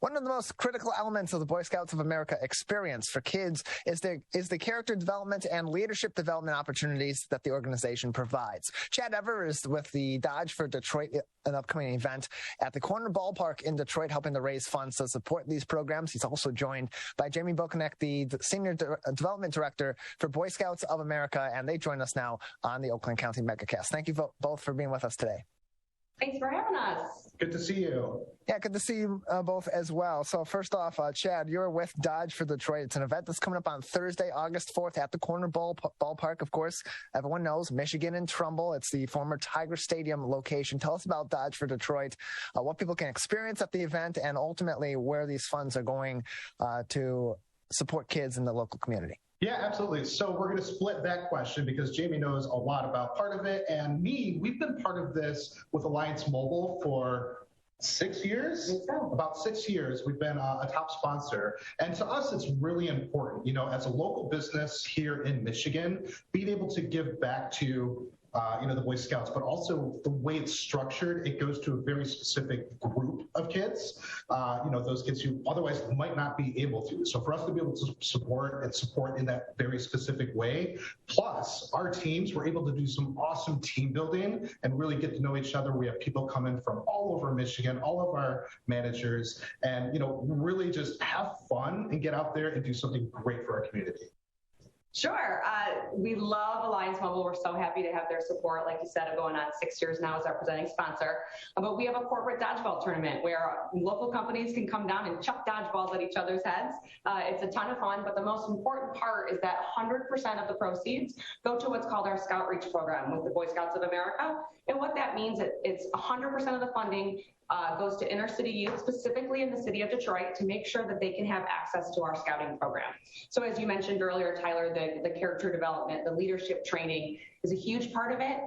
One of the most critical elements of the Boy Scouts of America experience for kids is the character development and leadership development opportunities that the organization provides. Chad Ever is with the Dodge for Detroit, an upcoming event at the Corner Ballpark in Detroit, helping to raise funds to support these programs. He's also joined by Jaime Bochenek, the Senior Development Director for Boy Scouts of America, and they join us now on the Oakland County Megacast. Thank you both for being with us today. Thanks for having us. Good to see you. Yeah, good to see you both as well. So first off, Chad, you're with Dodge for Detroit. It's an event that's coming up on Thursday, August 4th at the Corner Ballpark. Of course, everyone knows Michigan and Trumbull. It's the former Tiger Stadium location. Tell us about Dodge for Detroit, what people can experience at the event, and ultimately where these funds are going to support kids in the local community. Yeah, absolutely. So we're going to split that question because Jamie knows a lot about part of it. And we've been part of this with Alliance Mobile for 6 years, about 6 years. We've been a top sponsor. And to us, it's really important, as a local business here in Michigan, being able to give back to the Boy Scouts, but also the way it's structured, it goes to a very specific group of kids, those kids who otherwise might not be able to. So for us to be able to support in that very specific way, plus our teams, we're able to do some awesome team building and really get to know each other. We have people coming from all over Michigan, all of our managers, and, really just have fun and get out there and do something great for our community. Sure. We love Alliance Mobile. We're so happy to have their support. Like you said, going on 6 years now as our presenting sponsor. But we have a corporate dodgeball tournament where local companies can come down and chuck dodgeballs at each other's heads. It's a ton of fun, but the most important part is that 100% of the proceeds go to what's called our Scout Reach program with the Boy Scouts of America. And what that means, it's 100% of the funding goes to inner city youth, specifically in the city of Detroit, to make sure that they can have access to our scouting program. So as you mentioned earlier, Tyler, the character development, the leadership training is a huge part of it.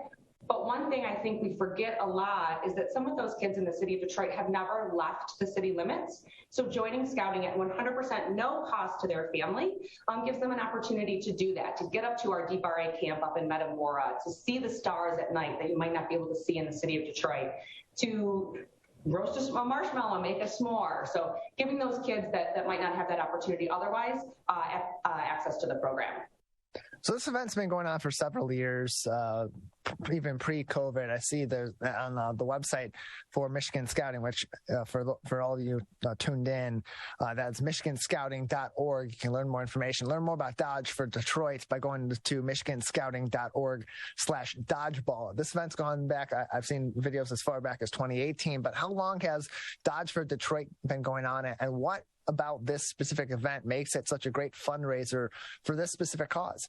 But one thing I think we forget a lot is that some of those kids in the city of Detroit have never left the city limits. So joining scouting at 100% no cost to their family gives them an opportunity to do that, to get up to our Deep RA camp up in Metamora, to see the stars at night that you might not be able to see in the city of Detroit, to roast a marshmallow, make a s'more. So giving those kids that might not have that opportunity otherwise access to the program. So this event's been going on for several years, even pre-COVID. I see there's on the website for Michigan Scouting, which for all of you tuned in, that's michiganscouting.org. You can learn more information, learn more about Dodge for Detroit by going to michiganscouting.org/dodgeball. This event's gone back. I've seen videos as far back as 2018, but how long has Dodge for Detroit been going on, and what about this specific event makes it such a great fundraiser for this specific cause?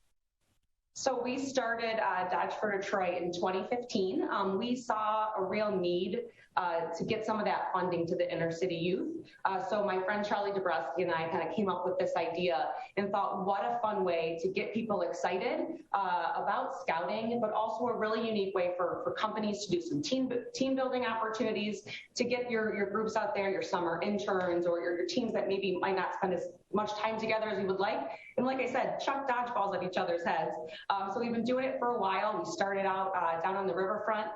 So we started Dodge for Detroit in 2015. We saw a real need to get some of that funding to the inner city youth. So my friend Charlie Dabrowski and I kind of came up with this idea and thought, what a fun way to get people excited about scouting, but also a really unique way for companies to do some team building opportunities, to get your groups out there, your summer interns, or your teams that maybe might not spend as much time together as you would like. And like I said, chuck dodgeballs at each other's heads. So we've been doing it for a while. We started out down on the riverfront.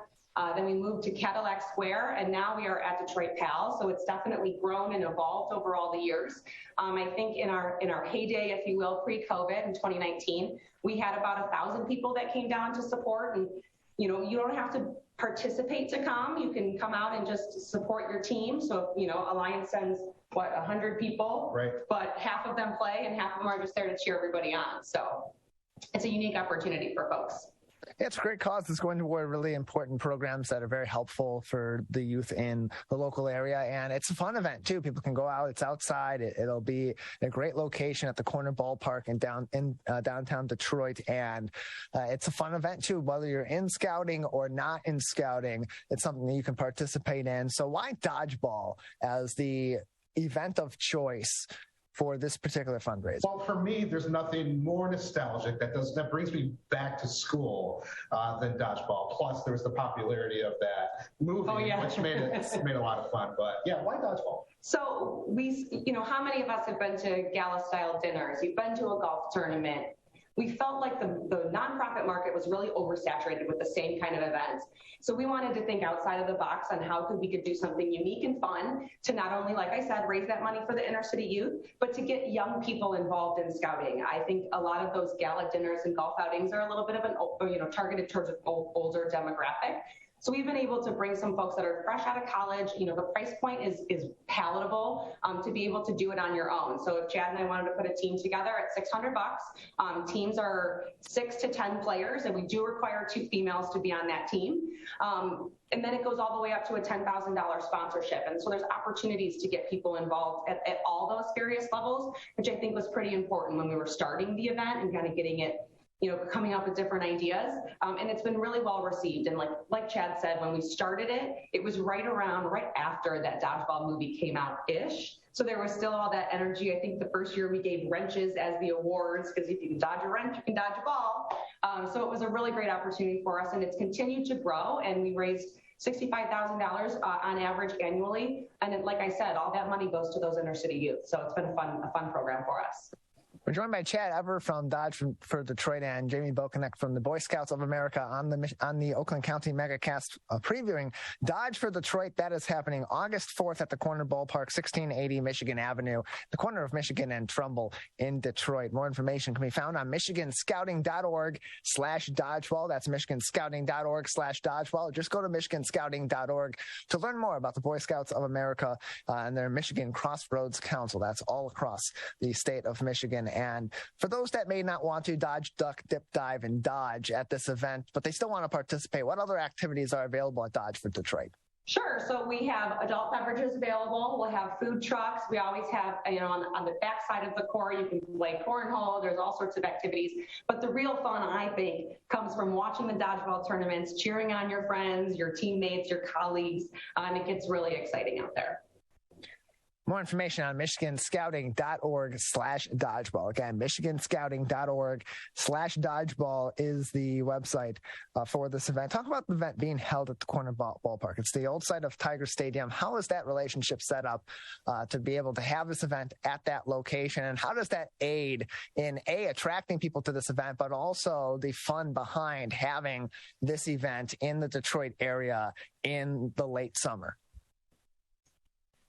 Then we moved to Cadillac Square, and now we are at Detroit Pal. So it's definitely grown and evolved over all the years. I think in our heyday, if you will, pre-COVID in 2019, we had about 1,000 people that came down to support. And you don't have to participate to come. You can come out and just support your team. So Alliance sends 100 people, right? But half of them play, and half of them are just there to cheer everybody on. So it's a unique opportunity for folks. Yeah, it's a great cause. It's going toward really important programs that are very helpful for the youth in the local area. And it's a fun event, too. People can go out. It's outside. It'll be a great location at the Corner Ballpark in downtown Detroit. And it's a fun event, too. Whether you're in scouting or not in scouting, it's something that you can participate in. So why Dodgeball as the event of choice for this particular fundraiser? Well, for me, there's nothing more nostalgic that brings me back to school than Dodgeball. Plus, there was the popularity of that movie, which made a lot of fun. But yeah, why Dodgeball? So how many of us have been to gala-style dinners? You've been to a golf tournament. we felt like the nonprofit market was really oversaturated with the same kind of events. So we wanted to think outside of the box on how we could do something unique and fun to not only, like I said, raise that money for the inner city youth, but to get young people involved in scouting. I think a lot of those gala dinners and golf outings are a little bit of an, targeted towards an older demographic. So we've been able to bring some folks that are fresh out of college. The price point is palatable to be able to do it on your own. So if Chad and I wanted to put a team together at $600, teams are 6 to 10 players, and we do require 2 females to be on that team. And then it goes all the way up to a $10,000 sponsorship. And so there's opportunities to get people involved at all those various levels, which I think was pretty important when we were starting the event and kind of getting it, coming up with different ideas. And it's been really well received. And like Chad said, when we started it, it was right after that Dodgeball movie came out-ish. So there was still all that energy. I think the first year we gave wrenches as the awards, because if you can dodge a wrench, you can dodge a ball. So it was a really great opportunity for us, and it's continued to grow. And we raised $65,000 on average annually. And then, like I said, all that money goes to those inner city youth. So it's been a fun program for us. We're joined by Chad Ever from Dodge for Detroit and Jaime Bochenek from the Boy Scouts of America on the Oakland County Megacast previewing Dodge for Detroit. That is happening August 4th at the corner ballpark, 1680 Michigan Avenue, the corner of Michigan and Trumbull in Detroit. More information can be found on michiganscouting.org/dodgeball. That's michiganscouting.org/dodgeball. Just go to michiganscouting.org to learn more about the Boy Scouts of America and their Michigan Crossroads Council. That's all across the state of Michigan. And for those that may not want to dodge, duck, dip, dive, and dodge at this event, but they still want to participate, what other activities are available at Dodge for Detroit? Sure. So we have adult beverages available. We'll have food trucks. We always have, on the back side of the court, you can play cornhole. There's all sorts of activities. But the real fun, I think, comes from watching the dodgeball tournaments, cheering on your friends, your teammates, your colleagues, and it gets really exciting out there. More information on michiganscouting.org/dodgeball. Again, michiganscouting.org/dodgeball is the website for this event. Talk about the event being held at the corner ballpark. It's the old site of Tiger Stadium. How is that relationship set up to be able to have this event at that location? And how does that aid in attracting people to this event, but also the fun behind having this event in the Detroit area in the late summer?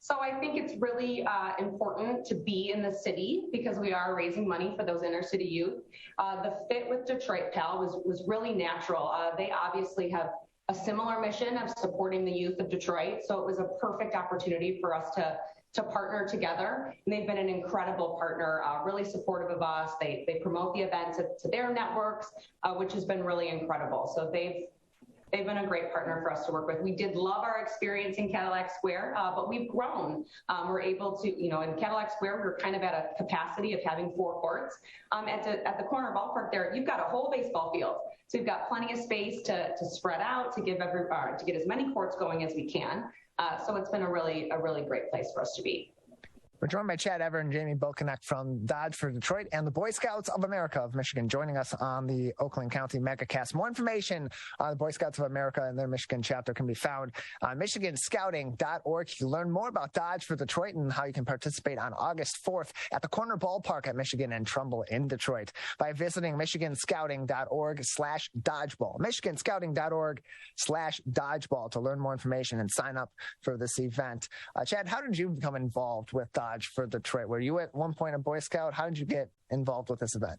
So I think it's really important to be in the city because we are raising money for those inner city youth. The fit with Detroit PAL was really natural. They obviously have a similar mission of supporting the youth of Detroit. So it was a perfect opportunity for us to partner together. And they've been an incredible partner, really supportive of us. They promote the event to their networks, which has been really incredible. So they've been a great partner for us to work with. We did love our experience in Cadillac Square, but we've grown. We're able to, in Cadillac Square, we were kind of at a capacity of having 4 courts. At the corner ballpark there, you've got a whole baseball field. So you've got plenty of space to spread out, to get as many courts going as we can. So it's been a really great place for us to be. We're joined by Chad Ever and Jaime Bochenek from Dodge for Detroit and the Boy Scouts of America of Michigan joining us on the Oakland County Megacast. More information on the Boy Scouts of America and their Michigan chapter can be found on michiganscouting.org. You can learn more about Dodge for Detroit and how you can participate on August 4th at the corner ballpark at Michigan and Trumbull in Detroit by visiting michiganscouting.org/dodgeball. michiganscouting.org/dodgeball to learn more information and sign up for this event. Chad, how did you become involved with Dodge for Detroit? Were you at one point a Boy Scout? How did you get involved with this event?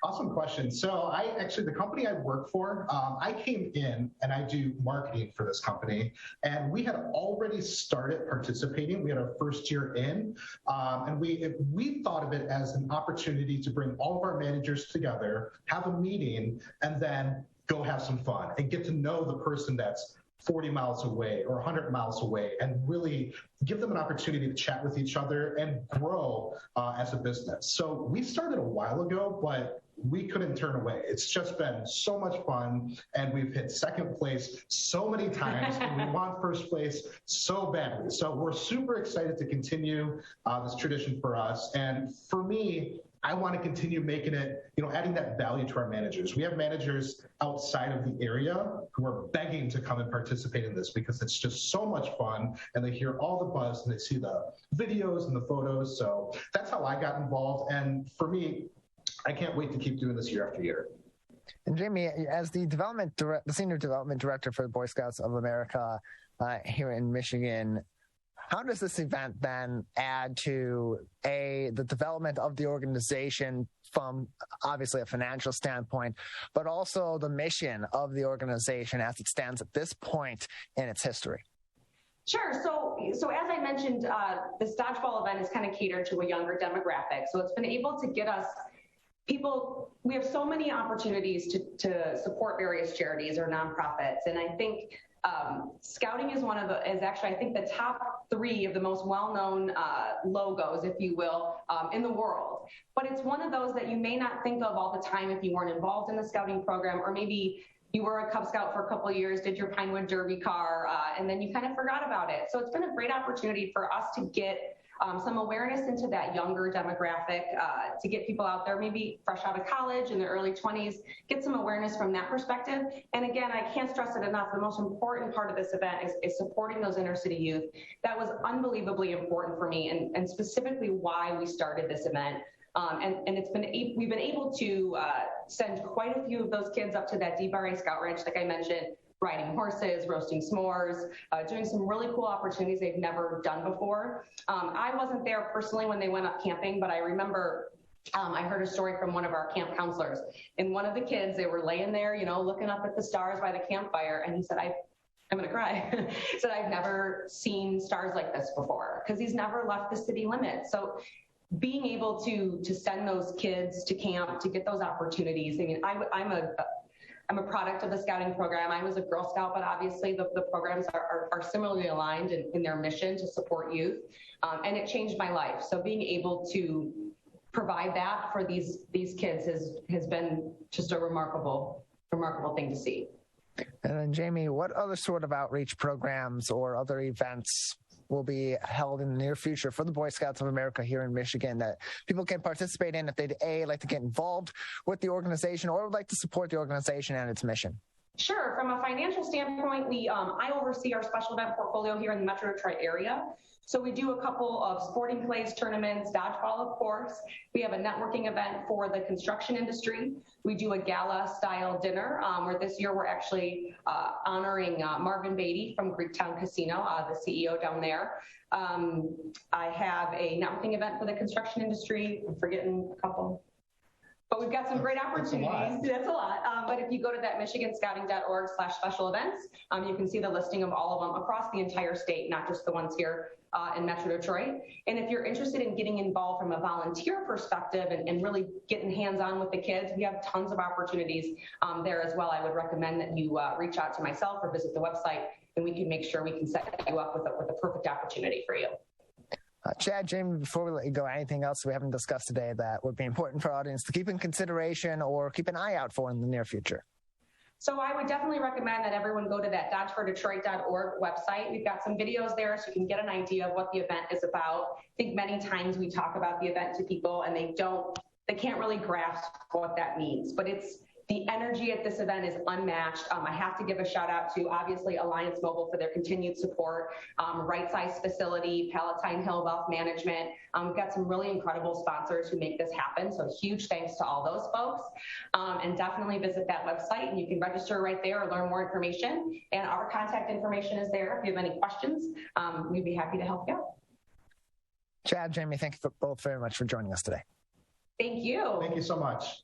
Awesome question. So the company I work for, I came in and I do marketing for this company, and we had already started participating. We had our first year in, and we thought of it as an opportunity to bring all of our managers together, have a meeting, and then go have some fun and get to know the person that's 40 miles away or 100 miles away and really give them an opportunity to chat with each other and grow as a business. So we started a while ago, but we couldn't turn away. It's just been so much fun, and we've hit second place so many times, and we want first place so badly. So we're super excited to continue this tradition for us. And for me, I want to continue making it, adding that value to our managers. We have managers outside of the area who are begging to come and participate in this because it's just so much fun, and they hear all the buzz and they see the videos and the photos. So that's how I got involved. And for me, I can't wait to keep doing this year after year. And Jaime, as the senior development director for the Boy Scouts of America here in Michigan, how does this event then add to the development of the organization from obviously a financial standpoint, but also the mission of the organization as it stands at this point in its history? Sure. So as I mentioned, this Dodgeball event is kind of catered to a younger demographic. So it's been able to get us people. We have so many opportunities to support various charities or nonprofits, and I think Scouting is actually, I think, the top 3 of the most well-known logos, if you will, in the world. But it's one of those that you may not think of all the time if you weren't involved in the Scouting program, or maybe you were a Cub Scout for a couple of years, did your Pinewood Derby car, and then you kind of forgot about it. So it's been a great opportunity for us to get some awareness into that younger demographic, to get people out there maybe fresh out of college in their early 20s, get some awareness from that perspective. And again, I can't stress it enough, the most important part of this event is supporting those inner city youth. That was unbelievably important for me, and specifically why we started this event. And we've been able to send quite a few of those kids up to that DBRA Scout Ranch, like I mentioned, riding horses, roasting s'mores, doing some really cool opportunities they've never done before. I wasn't there personally when they went up camping, but I remember I heard a story from one of our camp counselors. And one of the kids, they were laying there, looking up at the stars by the campfire, and he said, I'm going to cry. He said, I've never seen stars like this before, because he's never left the city limits. So being able to send those kids to camp, to get those opportunities. I mean, I'm a product of the Scouting program. I was a Girl Scout, but obviously the programs are similarly aligned in their mission to support youth. And it changed my life. So being able to provide that for these kids has been just a remarkable thing to see. And then Jaime, what other sort of outreach programs or other events will be held in the near future for the Boy Scouts of America here in Michigan that people can participate in if they'd like to get involved with the organization or would like to support the organization and its mission? Sure. From a financial standpoint, I oversee our special event portfolio here in the Metro Detroit area. So we do a couple of sporting clays tournaments, dodgeball, of course. We have a networking event for the construction industry. We do a gala-style dinner, where this year we're actually honoring Marvin Beatty from Greektown Casino, the CEO down there. I have a networking event for the construction industry. I'm forgetting a couple. But we've got some great opportunities. That's a lot. But if you go to that michiganscouting.org/special events, you can see the listing of all of them across the entire state, not just the ones here in Metro Detroit. And if you're interested in getting involved from a volunteer perspective and really getting hands-on with the kids, we have tons of opportunities there as well. I would recommend that you reach out to myself or visit the website, and we can make sure we can set you up with a perfect opportunity for you. Chad, Jaime, before we let you go, anything else we haven't discussed today that would be important for our audience to keep in consideration or keep an eye out for in the near future? So I would definitely recommend that everyone go to that dodgefordetroit.org website. We've got some videos there so you can get an idea of what the event is about. I think many times we talk about the event to people and they can't really grasp what that means, but the energy at this event is unmatched. I have to give a shout out to, obviously, Alliance Mobile for their continued support, Right Size Facility, Palatine Hill Wealth Management. We've got some really incredible sponsors who make this happen, so huge thanks to all those folks. And definitely visit that website, and you can register right there or learn more information. And our contact information is there. If you have any questions, we'd be happy to help you out. Chad, Jaime, thank you both very much for joining us today. Thank you. Thank you so much.